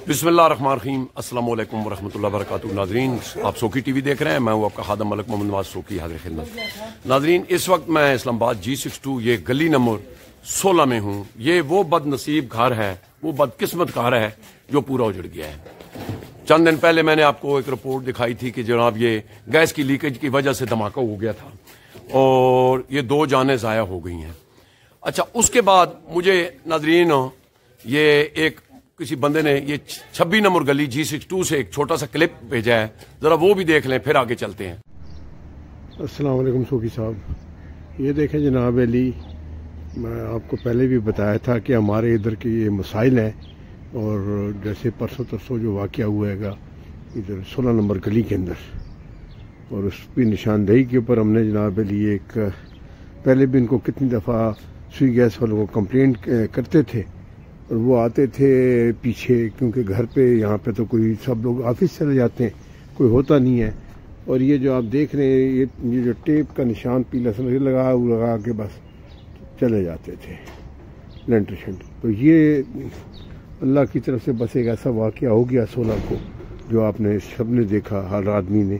बिस्मिल्लाहिर्रहमानिर्रहीम, अस्सलाम वालेकुम वरहमतुल्लाहि वबरकातुहू। नाजरीन, आप सोकी टीवी देख रहे हैं। मैं हूं आपका खादम मलिक मोहम्मद नवाज सोकी, हाजिर खिदमत। नाजरीन, इस वक्त मैं इस्लामाबाद G62 ये गली नंबर 16 में हूं। ये वो बदनसीब घर है, वो बदकिस्मत घर है जो पूरा उजड़ गया है। चंद दिन पहले मैंने आपको एक रिपोर्ट दिखाई थी कि जनाब ये गैस की लीकेज की वजह से धमाका हो गया था और ये 2 जानें ज़ाया हो गई हैं। अच्छा, उसके बाद मुझे नाजरीन ये एक किसी बंदे ने ये 26 नंबर गली G62 से एक छोटा सा क्लिप भेजा है, जरा वो भी देख लें, फिर आगे चलते हैं। अस्सलाम वालेकुम सोकी साहब, ये देखें जनाब अली, मैं आपको पहले भी बताया था कि हमारे इधर के ये मसाइल हैं और जैसे परसों तरसों जो वाक़या हुआ है इधर 16 नंबर गली के अंदर, और उस की निशानदेही के ऊपर हमने जनाब अली एक पहले भी इनको कितनी दफ़ा सुई गैस वालों को कंप्लेंट करते थे और वो आते थे पीछे, क्योंकि घर पे यहाँ पे तो कोई सब लोग ऑफिस चले जाते हैं, कोई होता नहीं है। और ये जो आप देख रहे हैं ये जो टेप का निशान पीला सा लगा के बस चले जाते थे लेंटर शेंटर। तो ये अल्लाह की तरफ से बस एक ऐसा वाक़या हो गया 16 को जो आपने सबने देखा, हर आदमी ने।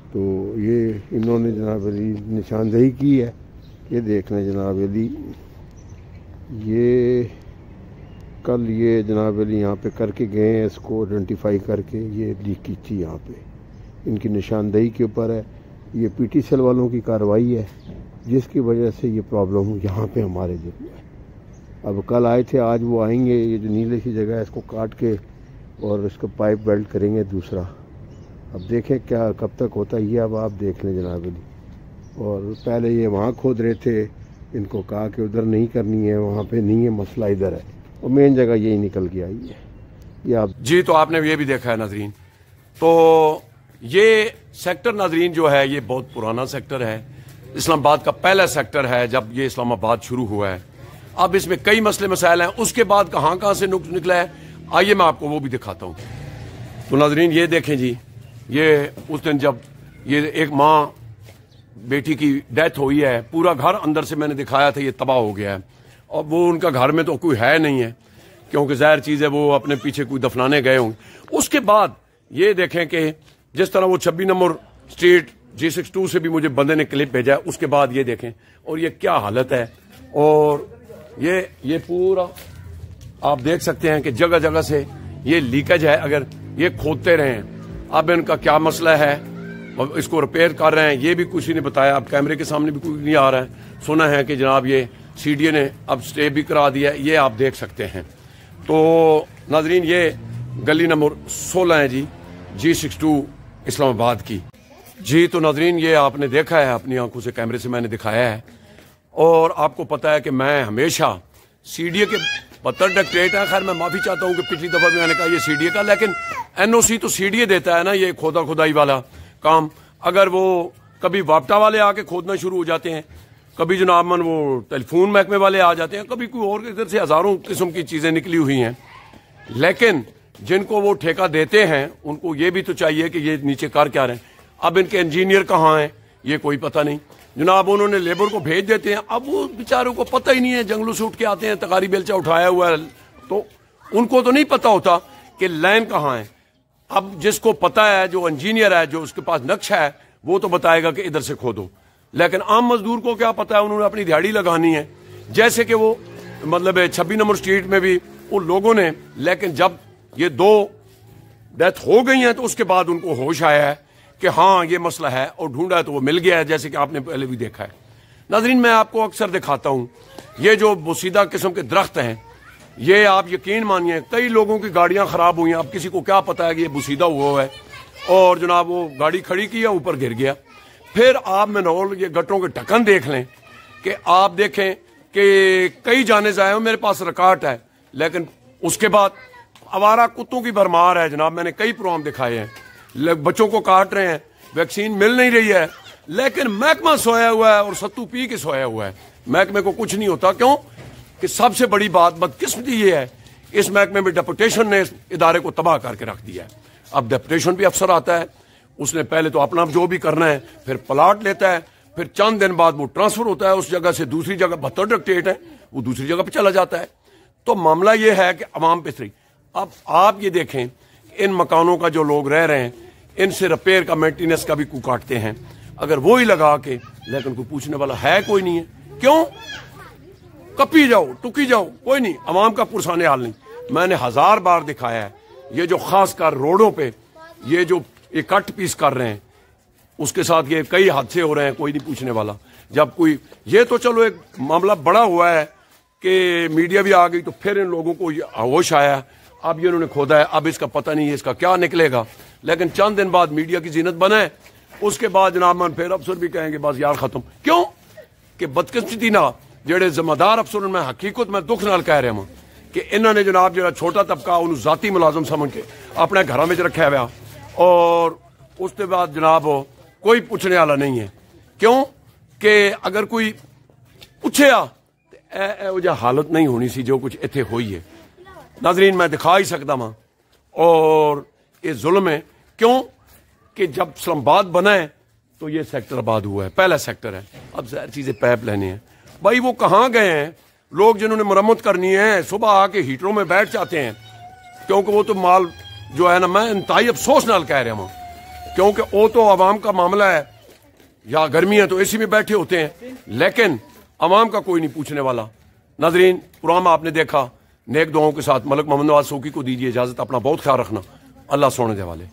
तो ये इन्होंने जनाब अली निशानदेही की है, ये देख लें जनाब अली, ये कल ये जनाब अली यहाँ पे करके गए हैं, इसको आइडेंटिफाई करके ये लीक की थी यहाँ पे, इनकी निशानदेही के ऊपर है। ये पीटी सेल वालों की कार्रवाई है जिसकी वजह से ये प्रॉब्लम यहाँ पे हमारे जो है। अब कल आए थे, आज वो आएंगे, ये जो नीले सी जगह है इसको काट के और इसको पाइप वेल्ड करेंगे दूसरा। अब देखें क्या कब तक होता है ये, अब आप देख लें जनाब अली। और पहले ये वहाँ खोद रहे थे, इनको कहा कि उधर नहीं करनी है, वहाँ पे नहीं है, मसला इधर है, और मेन जगह यही निकल के आई है ये आप जी। तो आपने ये भी देखा है नाजरीन। तो ये सेक्टर नाजरीन जो है ये बहुत पुराना सेक्टर है, इस्लामाबाद का पहला सेक्टर है जब ये इस्लामाबाद शुरू हुआ है। अब इसमें कई मसले मसाइल हैं, उसके बाद कहाँ से नुक्स निकला है, आइए मैं आपको वो भी दिखाता हूँ। तो नाजरीन ये देखें जी, ये उस दिन जब ये एक माँ बेटी की डेथ हुई है, पूरा घर अंदर से मैंने दिखाया था ये तबाह हो गया है। और वो उनका घर में तो कोई है नहीं है, क्योंकि ज़ाहिर चीज़ है वो अपने पीछे कोई दफनाने गए होंगे। उसके बाद ये देखें कि जिस तरह वो 26 नंबर स्ट्रीट G62 से भी मुझे बंदे ने क्लिप भेजा है, उसके बाद ये देखें और ये क्या हालत है। और ये पूरा आप देख सकते हैं कि जगह जगह से ये लीकेज है। अगर ये खोदते रहें, अब इनका क्या मसला है, और इसको रिपेयर कर रहे हैं, ये भी किसी ने बताया। अब कैमरे के सामने भी कोई नहीं आ रहा है। सुना है कि जनाब ये CDA ने अब स्टे भी करा दिया, ये आप देख सकते हैं। तो नाजरीन ये गली नंबर 16 है जी, G62 इस्लामाबाद की जी। तो नाजरीन ये आपने देखा है अपनी आंखों से, कैमरे से मैंने दिखाया है। और आपको पता है कि मैं हमेशा CDA के पत्थर डिक्टेट है। खैर मैं माफी चाहता हूँ कि पिछली दफा भी मैंने कहा ये CDA का, लेकिन NOC तो CDA देता है ना, ये खुदाई वाला काम। अगर वो कभी वापटा वाले आके खोदना शुरू हो जाते हैं, कभी जनाब मन वो टेलीफोन महकमे वाले आ जाते हैं, कभी कोई और, इधर से हजारों किस्म की चीजें निकली हुई हैं। लेकिन जिनको वो ठेका देते हैं उनको ये भी तो चाहिए कि ये नीचे कर क्या रहे हैं। अब इनके इंजीनियर कहाँ हैं ये कोई पता नहीं जनाब। उन्होंने लेबर को भेज देते हैं, अब वो बेचारों को पता ही नहीं है, जंगलों से उठ के आते हैं, तकारी बेलचा उठाया हुआ है, तो उनको तो नहीं पता होता कि लाइन कहाँ है। अब जिसको पता है, जो इंजीनियर है, जो उसके पास नक्शा है, वो तो बताएगा कि इधर से खोदो। लेकिन आम मजदूर को क्या पता है, उन्होंने अपनी दिहाड़ी लगानी है। जैसे कि वो मतलब 26 नंबर स्ट्रीट में भी उन लोगों ने, लेकिन जब ये 2 डेथ हो गई हैं तो उसके बाद उनको होश आया है कि हाँ ये मसला है, और ढूंढा है तो वो मिल गया है, जैसे कि आपने पहले भी देखा है। नाज़रीन मैं आपको अक्सर दिखाता हूँ ये जो बोसीदा किस्म के दरख्त हैं, ये आप यकीन मानिए कई लोगों की गाड़ियां खराब हुई हैं। अब किसी को क्या पता है कि ये बोसीदा हुआ है, और जनाब वो गाड़ी खड़ी की है, ऊपर गिर गया। फिर आप मनोल ये गटरों के ढक्कन देख लें कि आप देखें कि कई जाने जाए हो, मेरे पास रिकॉर्ड है। लेकिन उसके बाद आवारा कुत्तों की भरमार है जनाब। मैंने कई प्रोग्राम दिखाए हैं, बच्चों को काट रहे हैं, वैक्सीन मिल नहीं रही है, लेकिन महकमा सोया हुआ है और सत्तू पी के सोया हुआ है। महकमे को कुछ नहीं होता, क्यों कि सबसे बड़ी बात बदकिस्मती ये है, इस महकमे में डेपुटेशन ने इस इदारे को तबाह करके रख दिया है। अब डेपुटेशन भी अफसर आता है, उसने पहले तो अपना जो भी करना है, फिर प्लाट लेता है, फिर चंद दिन बाद वो ट्रांसफर होता है उस जगह से दूसरी जगह। 72 डिक्टेट है, वो दूसरी जगह पे चला जाता है। तो मामला ये है कि अवाम पे सही। اب آپ یہ دیکھیں ان مکانوں کا جو لوگ رہ رہے ہیں ان سے ریپیئر کا مینٹیننس کا بھی کوئی کاٹتے ہیں, اگر وہی لگا کے, لیکن کوئی پوچھنے والا ہے کوئی نہیں ہے. کیوں؟ کپی جاؤ ٹکی جاؤ, کوئی نہیں, عوام کا پرسان حال نہیں. میں نے 1000 بار دکھایا ہے یہ جو خاص کر روڈوں پہ یہ جو کٹ پیس کر رہے ہیں اس کے ساتھ یہ کئی حادثے ہو رہے ہیں, کوئی نہیں پوچھنے والا. جب کوئی یہ تو چلو ایک معاملہ بڑا ہوا ہے کہ میڈیا بھی آ گئی تو پھر ان لوگوں کو ہوش آیا, اب یہ انہوں نے کھودا ہے, اب اس کا پتہ نہیں ہے اس کا کیا نکلے گا. لیکن چند دن بعد میڈیا کی زینت بنا ہے, اس کے بعد جناب من پھر افسر بھی کہیں گے بس یار ختم. کیوں کہ بدقسمتی نہ جڑے ذمہ دار افسر میں حقیقت میں دکھ نال کہہ رہا ہوں کہ انہوں نے جناب جڑا چھوٹا طبقہ انہوں ذاتی ملازم سمجھ کے اپنے گھراں میں رکھا ہوا, اور اس کے بعد جناب کوئی پوچھنے والا نہیں ہے. کیوں کہ اگر کوئی پوچھیا تو یہ حالت نہیں ہونی سی جو کچھ اتنے ہوئی ہے. ناظرین میں دکھا ہی سکتا ہوں, اور یہ ظلم ہے. کیوں کہ جب اسلام آباد بنا ہے تو یہ سیکٹر آباد ہوا ہے, پہلا سیکٹر ہے. اب ظاہر چیزیں پیپ لینے ہیں بھائی, وہ کہاں گئے ہیں لوگ جنہوں نے مرمت کرنی ہے؟ صبح آ کے ہیٹروں میں بیٹھ جاتے ہیں, کیونکہ وہ تو مال جو ہے نا, میں انتہائی افسوس نال کہہ رہا ہوں کیونکہ وہ تو عوام کا معاملہ ہے, یا گرمی ہے تو اے سی میں بیٹھے ہوتے ہیں, لیکن عوام کا کوئی نہیں پوچھنے والا. ناظرین پروگرام آپ نے دیکھا, نیک دعاؤں کے ساتھ ملک محمد نواز سوکی کو دیجیے اجازت, اپنا بہت خیال رکھنا, اللہ سونے دے والے.